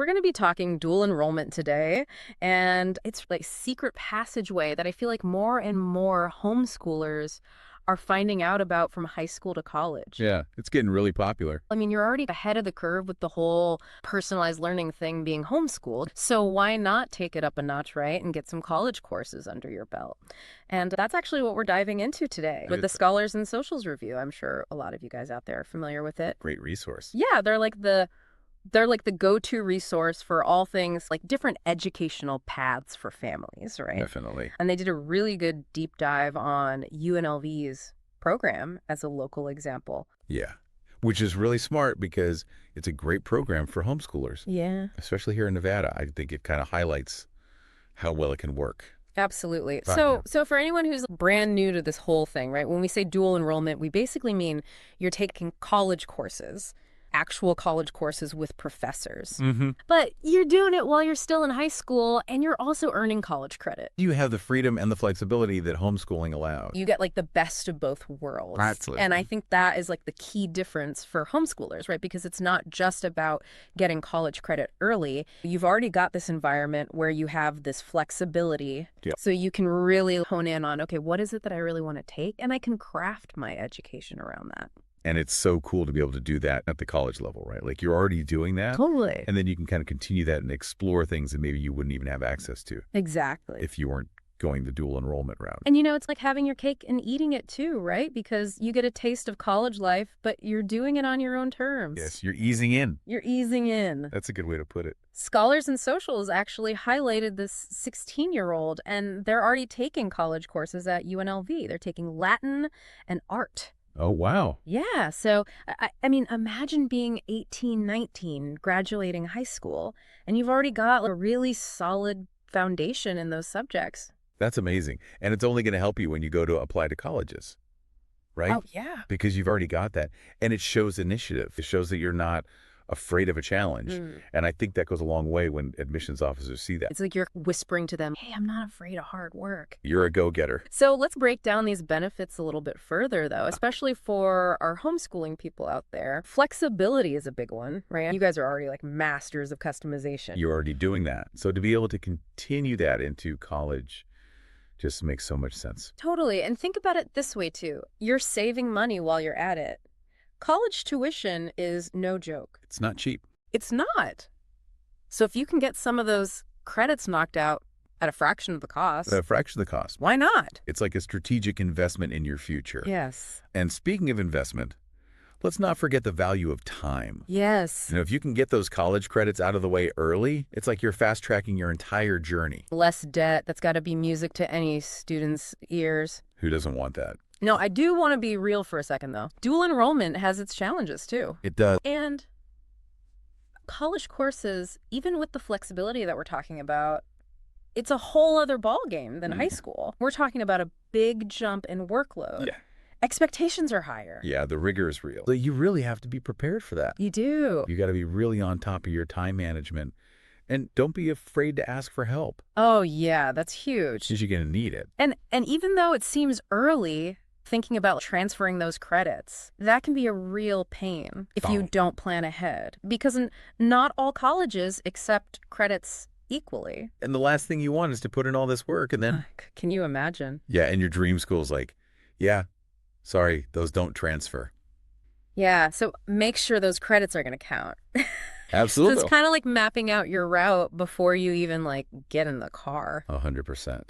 we're going to be talking dual enrollment today, and it's like secret passageway that I feel like more and more homeschoolers are finding out about from high school to college. Yeah, it's getting really popular. I mean, you're already ahead of the curve with the whole personalized learning thing being homeschooled. So why not take it up a notch, right, and get some college courses under your belt? And that's actually what we're diving into today with the Scholars and Socials Review. I'm sure a lot of you guys out there are familiar with it. Great resource. Yeah, they're like the go-to resource for all things like different educational paths for families, right? Definitely. And they did a really good deep dive on UNLV's program as a local example. Yeah, which is really smart because it's a great program for homeschoolers. Yeah. Especially here in Nevada. I think it kind of highlights how well it can work. Absolutely. Right. So for anyone who's brand new to this whole thing, right, when we say dual enrollment, we basically mean you're taking college courses, actual college courses with professors. Mm-hmm. But you're doing it while you're still in high school, and you're also earning college credit. You have the freedom and the flexibility that homeschooling allows. You get like the best of both worlds. Absolutely. And I think that is like the key difference for homeschoolers, right? Because it's not just about getting college credit early. You've already got this environment where you have this flexibility. Yep. So you can really hone in on, okay, what is it that I really want to take? And I can craft my education around that. And it's so cool to be able to do that at the college level, right? Like you're already doing that. Totally. And then you can kind of continue that and explore things that maybe you wouldn't even have access to Exactly. if you weren't going the dual enrollment route. And it's like having your cake and eating it too, right? Because you get a taste of college life, but you're doing it on your own terms. Yes, you're easing in. You're easing in. That's a good way to put it. Scholars and Socials actually highlighted this 16-year-old, and they're already taking college courses at UNLV. They're taking Latin and art. Oh, wow. Yeah. So, I mean, imagine being 18, 19, graduating high school, and you've already got a really solid foundation in those subjects. That's amazing. And it's only going to help you when you go to apply to colleges, right? Oh, yeah. Because you've already got that. And it shows initiative. It shows that you're not afraid of a challenge. And I think that goes a long way when admissions officers see that. It's like you're whispering to them, hey, I'm not afraid of hard work. You're a go-getter. So let's break down these benefits a little bit further, though, especially for our homeschooling people out there. Flexibility is a big one, right? You guys are already like masters of customization. You're already doing that. So to be able to continue that into college just makes so much sense. Totally. And think about it this way, too. You're saving money while you're at it. College tuition is no joke. It's not cheap. It's not. So if you can get some of those credits knocked out at a fraction of the cost. A fraction of the cost. Why not? It's like a strategic investment in your future. Yes. And speaking of investment, let's not forget the value of time. Yes. If you can get those college credits out of the way early, it's like you're fast-tracking your entire journey. Less debt. That's got to be music to any student's ears. Who doesn't want that? No, I do want to be real for a second, though. Dual enrollment has its challenges, too. It does. And college courses, even with the flexibility that we're talking about, it's a whole other ballgame than high school. We're talking about a big jump in workload. Yeah. Expectations are higher. Yeah, the rigor is real. So you really have to be prepared for that. You do. You got to be really on top of your time management. And don't be afraid to ask for help. Oh, yeah, that's huge. Because you're going to need it. And even though it seems early, thinking about transferring those credits, that can be a real pain if you don't plan ahead. Because not all colleges accept credits equally. And the last thing you want is to put in all this work and then... Can you imagine? Yeah, and your dream school's like, yeah, sorry, those don't transfer. Yeah, so make sure those credits are going to count. Absolutely. So it's kind of like mapping out your route before you even like get in the car. 100%.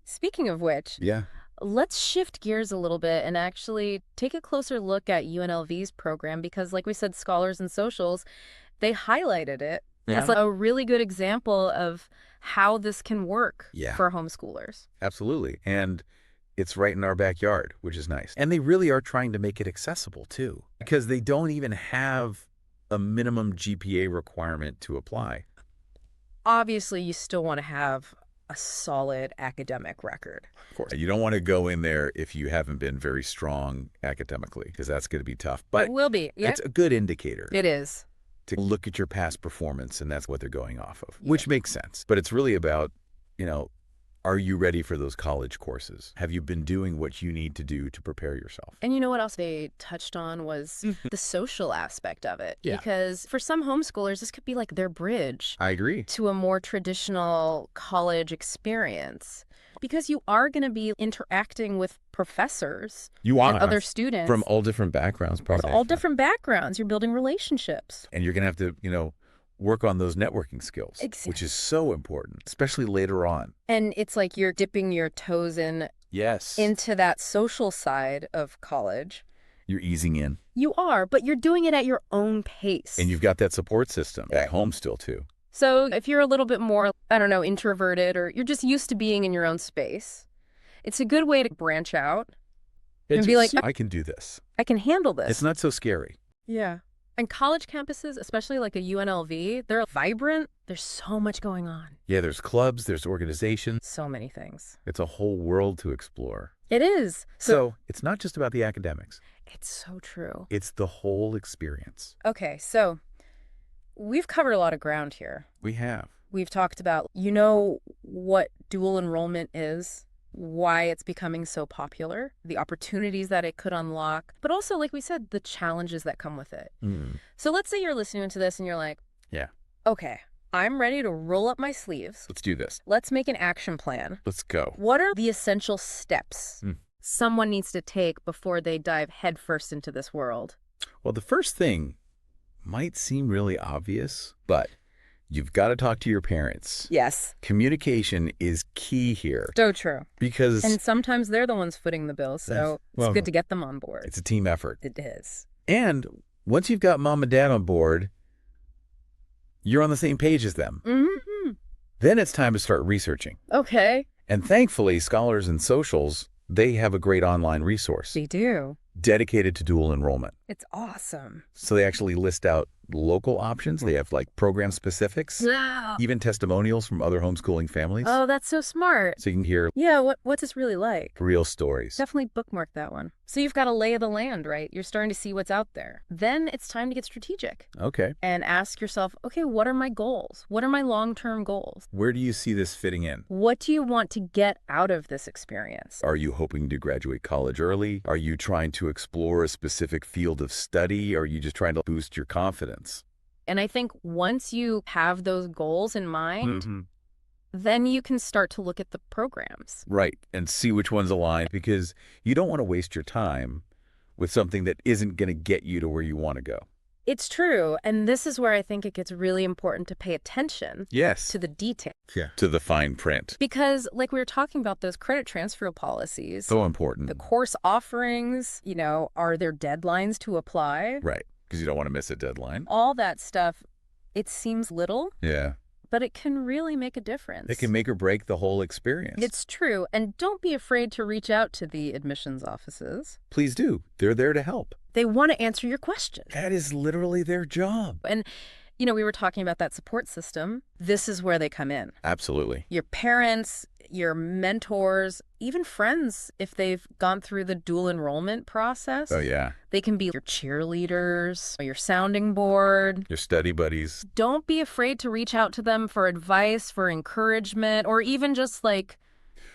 Speaking of which, yeah, let's shift gears a little bit and actually take a closer look at UNLV's program because like we said, Scholars and Socials, they highlighted it as like a really good example of how this can work for homeschoolers. Absolutely. And it's right in our backyard, which is nice. And they really are trying to make it accessible too, because they don't even have a minimum GPA requirement to apply. Obviously, you still want to have a solid academic record. Of course. You don't want to go in there if you haven't been very strong academically, because that's going to be tough. But it will be. Yeah. It's a good indicator. It is. To look at your past performance, and that's what they're going off of, which makes sense. But it's really about, Are you ready for those college courses? Have you been doing what you need to do to prepare yourself? And you know what else they touched on was the social aspect of it. Yeah. Because for some homeschoolers, this could be like their bridge I agree. to a more traditional college experience. Because you are going to be interacting with professors You and are. other students From all different backgrounds, with probably. all different backgrounds. You're building relationships. And you're going to have to, work on those networking skills, Exactly. which is so important, especially later on. And it's like you're dipping your toes Yes. into that social side of college. You're easing in. You are, but you're doing it at your own pace. And you've got that support system at home still, too. So if you're a little bit more, I don't know, introverted, or you're just used to being in your own space, it's a good way to branch out and be like, I can do this. I can handle this. It's not so scary. Yeah. And college campuses, especially like a UNLV, they're vibrant. There's so much going on. Yeah, there's clubs, there's organizations. So many things. It's a whole world to explore. It is. So it's not just about the academics. It's so true. It's the whole experience. Okay, so we've covered a lot of ground here. We have. We've talked about, what dual enrollment is, why it's becoming so popular, the opportunities that it could unlock, but also, like we said, the challenges that come with it. So let's say you're listening to this and you're like, Yeah. okay, I'm ready to roll up my sleeves. Let's do this. Let's make an action plan. Let's go. What are the essential steps someone needs to take before they dive headfirst into this world? Well, the first thing might seem really obvious, but you've got to talk to your parents. Yes. Communication is key here. So true. Because And sometimes they're the ones footing the bill, so it's good to get them on board. It's a team effort. It is. And once you've got mom and dad on board, you're on the same page as them. Mm-hmm. Then it's time to start researching. Okay. And thankfully, Scholars and Socials, they have a great online resource They do. dedicated to dual enrollment. It's awesome. So they actually list out local options. They have like program specifics, Wow. even testimonials from other homeschooling families. Oh, that's so smart. So you can hear Yeah, what's this really like? real stories. Definitely bookmark that one. So you've got a lay of the land, right? You're starting to see what's out there. Then it's time to get strategic Okay. and ask yourself, okay, what are my goals? What are my long-term goals? Where do you see this fitting in? What do you want to get out of this experience? Are you hoping to graduate college early? Are you trying to explore a specific field of study? Or are you just trying to boost your confidence? And I think once you have those goals in mind, then you can start to look at the programs. Right. And see which ones align, because you don't want to waste your time with something that isn't going to get you to where you want to go. It's true. And this is where I think it gets really important to pay attention Yes. to the detail. Yeah. To the fine print. Because like we were talking about those credit transfer policies, So important. the course offerings, are there deadlines to apply? Right. Because you don't want to miss a deadline. All that stuff, it seems little, Yeah. but it can really make a difference. It can make or break the whole experience. It's true. And don't be afraid to reach out to the admissions offices. Please do. They're there to help. They want to answer your questions. That is literally their job. And, we were talking about that support system. This is where they come in. Absolutely. Your parents, your mentors, even friends, if they've gone through the dual enrollment process. Oh, yeah. They can be your cheerleaders, or your sounding board. Your study buddies. Don't be afraid to reach out to them for advice, for encouragement, or even just like,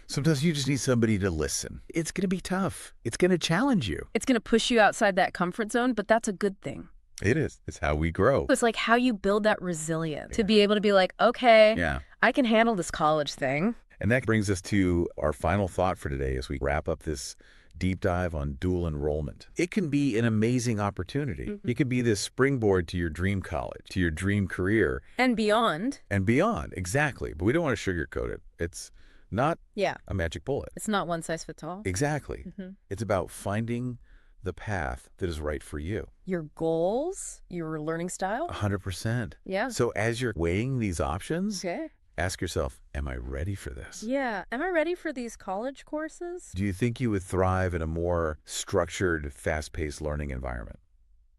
Sometimes you just need somebody to listen. It's going to be tough. It's going to challenge you. it's going to push you outside that comfort zone, but that's a good thing. It is. It's how we grow. It's like how you build that resilience to be able to be like, okay, Yeah. I can handle this college thing. And that brings us to our final thought for today as we wrap up this deep dive on dual enrollment. It can be an amazing opportunity. It can be this springboard to your dream college, to your dream career, And beyond. and beyond. Exactly. But we don't want to sugarcoat it. It's not Yeah. a magic bullet. It's not one size fits all. Exactly. It's about finding the path that is right for you. Your goals, your learning style. 100%. Yeah. So as you're weighing these options, Okay. ask yourself, am I ready for this? Yeah. Am I ready for these college courses? Do you think you would thrive in a more structured, fast-paced learning environment?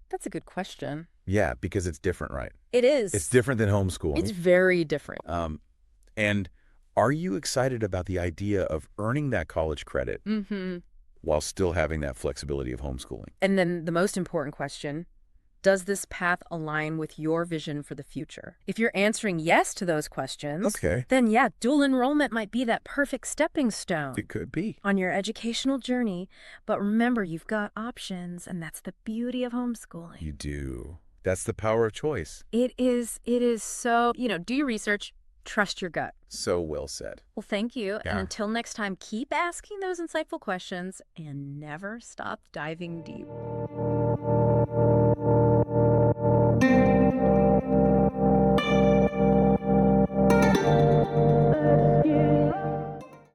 That's a good question. Yeah, because it's different, right? It is. It's different than homeschooling. It's very different. And are you excited about the idea of earning that college credit while still having that flexibility of homeschooling? And then the most important question, Does this path align with your vision for the future? If you're answering yes to those questions, Okay. then yeah, dual enrollment might be that perfect stepping stone It could be. on your educational journey. But remember, you've got options, and that's the beauty of homeschooling. You do. That's the power of choice. It is so, do your research, trust your gut. So well said. Well, thank you. Yeah. And until next time, keep asking those insightful questions and never stop diving deep.